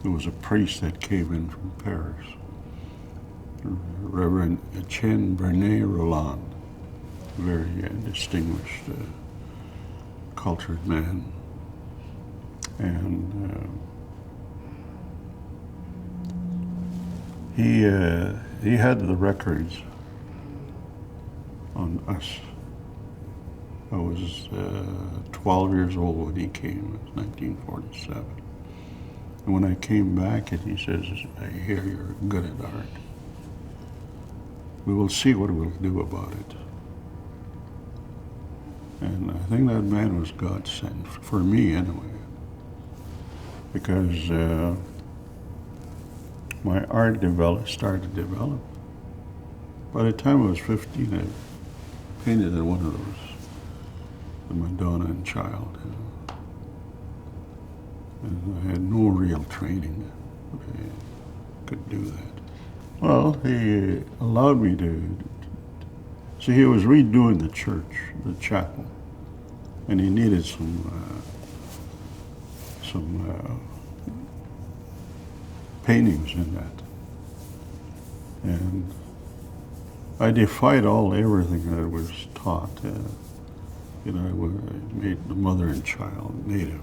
There was a priest that came in from Paris, Reverend Etienne Bernet Roland, very distinguished, cultured man. And he had the records on us. I was 12 years old when he came. It was 1947. And when I came back, and he says, "I hear you're good at art. We will see what we'll do about it." And I think that man was God sent, for me anyway, because my art started to develop. By the time I was 15, I painted in one of those, the Madonna and Child. And I had no real training. I could do that. Well, he allowed me to. See, he was redoing the church, the chapel, and he needed some paintings in that. And I defied everything that was taught. I made the mother and child native,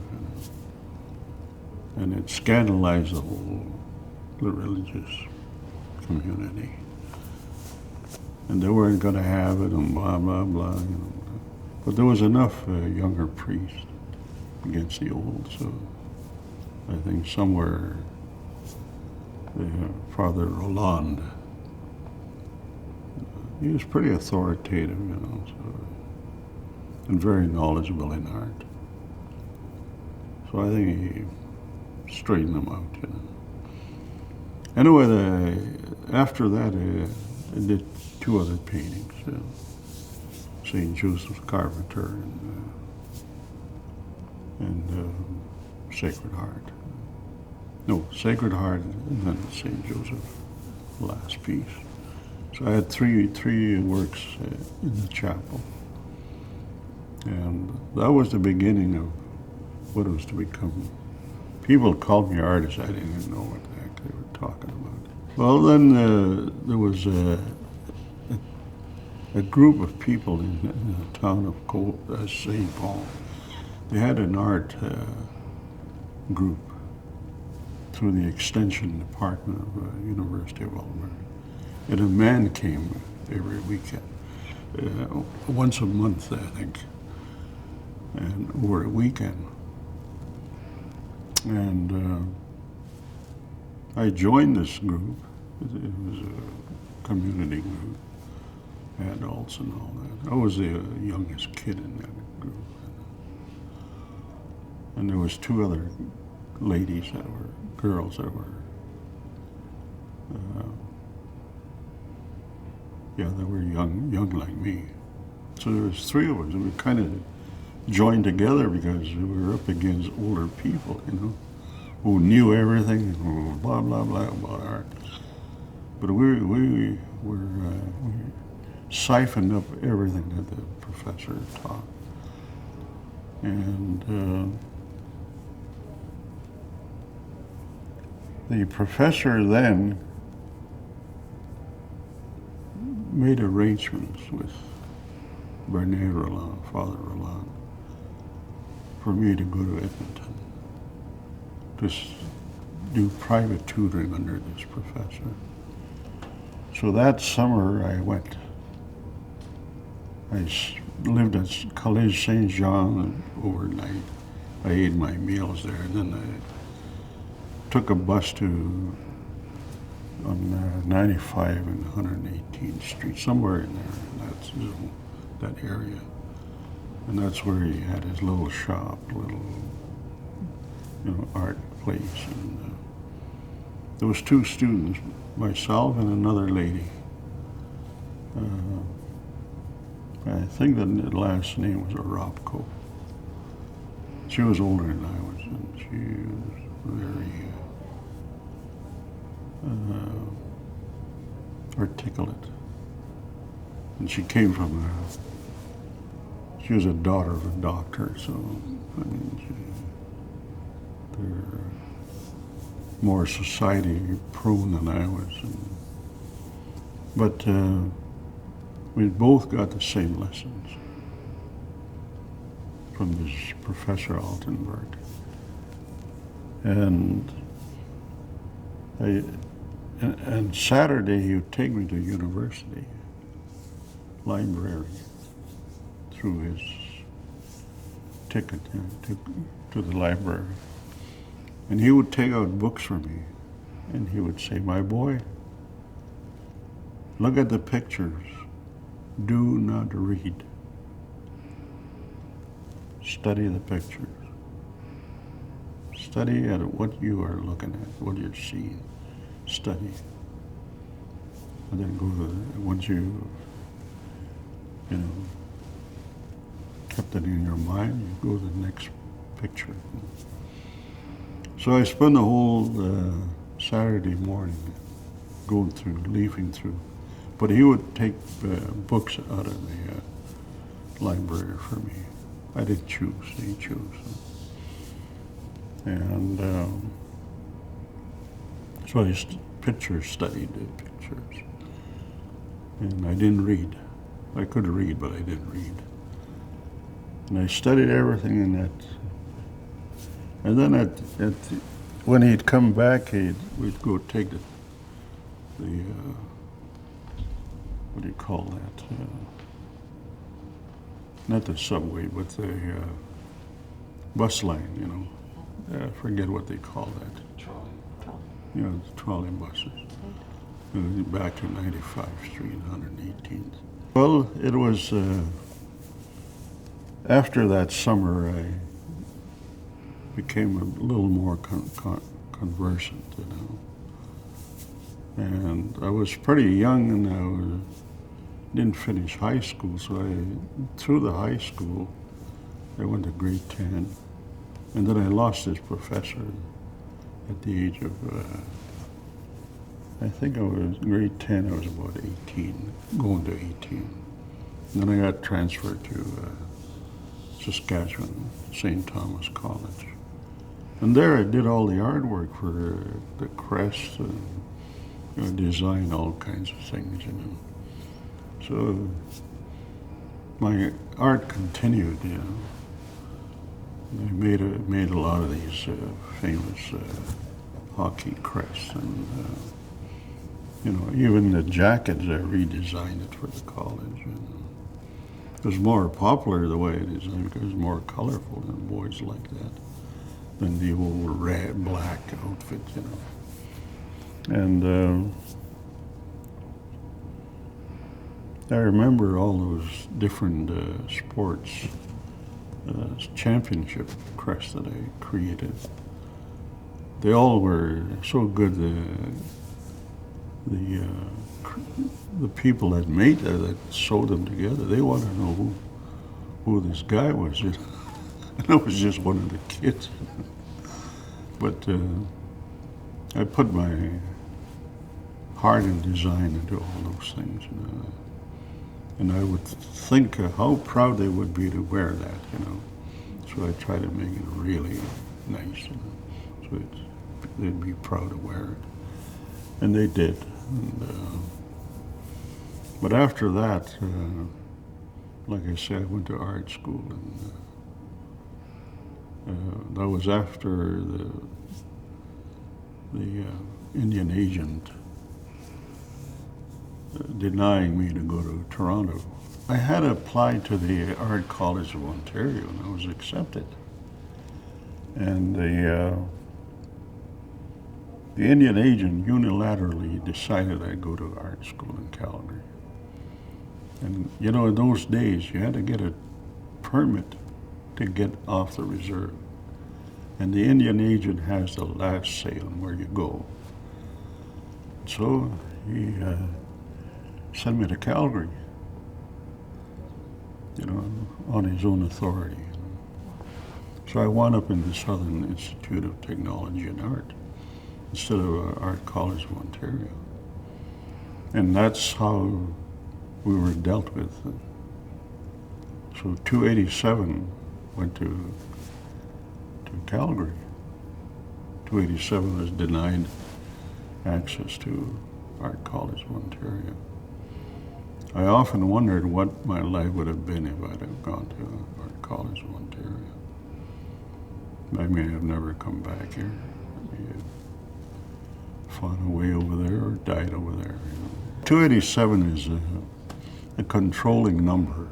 and it scandalized the religious community. And they weren't going to have it, and blah, blah, blah. But there was enough younger priests against the old, so I think somewhere Father Roland, he was pretty authoritative, and very knowledgeable in art. So I think he straightened them out, Anyway, after that, I did two other paintings, St. Joseph Carpenter and Sacred Heart. No, Sacred Heart and then St. Joseph, the last piece. So I had three works in the chapel. And that was the beginning of what was to become. People called me artist. I didn't even know what the heck they were talking about. Well, then there was a group of people in the town of St. Paul. They had an art group through the extension department of the University of Alberta. And a man came every weekend, once a month, I think, and over a weekend. And I joined this group. It was a community group, adults and all that. I was the youngest kid in that group. And there was two other girls that were, they were young like me. So there was three of us, and we kind of joined together because we were up against older people, who knew everything, and blah, blah, blah about art. But we siphoned up everything that the professor taught. And the professor then made arrangements with Bernet Roland, Father Roland, for me to go to Edmonton to do private tutoring under this professor. So that summer I went. I lived at Collège Saint-Jean overnight. I ate my meals there, and then I took a bus on 95 and 118th Street, somewhere in there, in that zone, that area. And that's where he had his little shop, art place. And there was two students, myself and another lady. I think the last name was Arapko. She was older than I was, and she was very articulate. And she came from she was a daughter of a doctor, so, more society prone than I was. But we both got the same lessons from this Professor Altenberg. And Saturday he would take me to university library through his ticket to the library. And he would take out books for me, and he would say, "My boy, look at the pictures. Do not read. Study the pictures. Study at what you are looking at, what you're seeing. Study. And then once you kept it in your mind, you go to the next picture." So I spent the whole Saturday morning leafing through. But he would take books out of the library for me. I didn't choose, he chose. And so I studied the pictures. And I didn't read. I could read, but I didn't read. And I studied everything in that. And then when he'd come back, we'd go take the what do you call that? Not the subway, but the bus line, I forget what they call that. Trolley. The trolley buses. Back to 95th Street, 118th. Well, it was after that summer I became a little more conversant, And I was pretty young, and I didn't finish high school, so through the high school, I went to grade 10, and then I lost this professor at the age of, I think I was grade 10, I was about 18, going to 18. And then I got transferred to Saskatchewan, St. Thomas College. And there I did all the artwork for the crest, and design all kinds of things, So my art continued, I made a lot of these famous hockey crests, and even the jackets I redesigned it for the college. It was more popular the way it is because it was more colorful, and boys like that than the old red black outfit, And I remember all those different sports championship crests that I created. They all were so good. The people that made that sewed them together, they wanted to know who this guy was. And I was just one of the kids. But I put my heart and design into all those things. And I would think how proud they would be to wear that, So I try to make it really nice, so they'd be proud to wear it. And they did. But after that, like I said, I went to art school, and that was after the Indian agent denying me to go to Toronto. I had applied to the Art College of Ontario, and I was accepted. And the Indian agent unilaterally decided I'd go to art school in Calgary. And in those days, you had to get a permit to get off the reserve. And the Indian agent has the last say on where you go. So he sent me to Calgary, on his own authority. So I wound up in the Southern Institute of Technology and Art instead of Art College of Ontario. And that's how we were dealt with. So 287 went to Calgary. 287 was denied access to Art College of Ontario. I often wondered what my life would have been if I'd have gone to Art College of Ontario. I may have never come back here. I may have fought away over there or died over there. 287 is a controlling number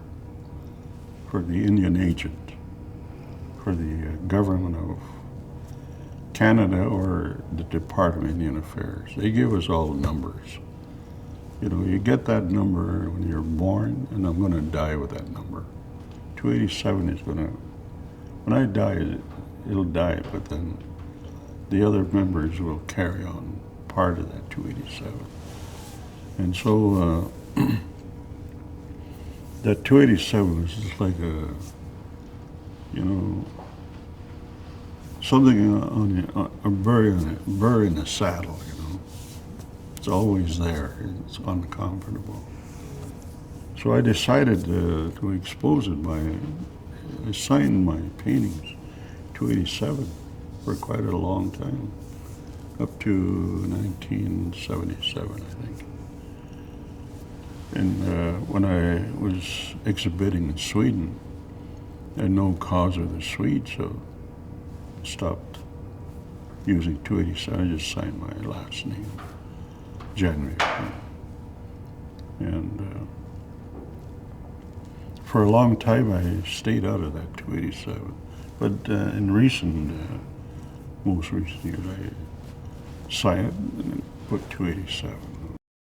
for the Indian agent, for the government of Canada or the Department of Indian Affairs. They give us all the numbers. You get that number when you're born, and I'm going to die with that number. 287 is going to, when I die, it'll die, but then the other members will carry on part of that 287. And so that 287 is just like something a burr in a saddle, It's always there. It's uncomfortable. So I decided to expose it I signed my paintings 287 for quite a long time, up to 1977, I think. And when I was exhibiting in Sweden, I had no cause with the Swedes, so I stopped using 287. I just signed my last name, Janvier. And for a long time, I stayed out of that 287. But in most recent years, I signed it and put 287.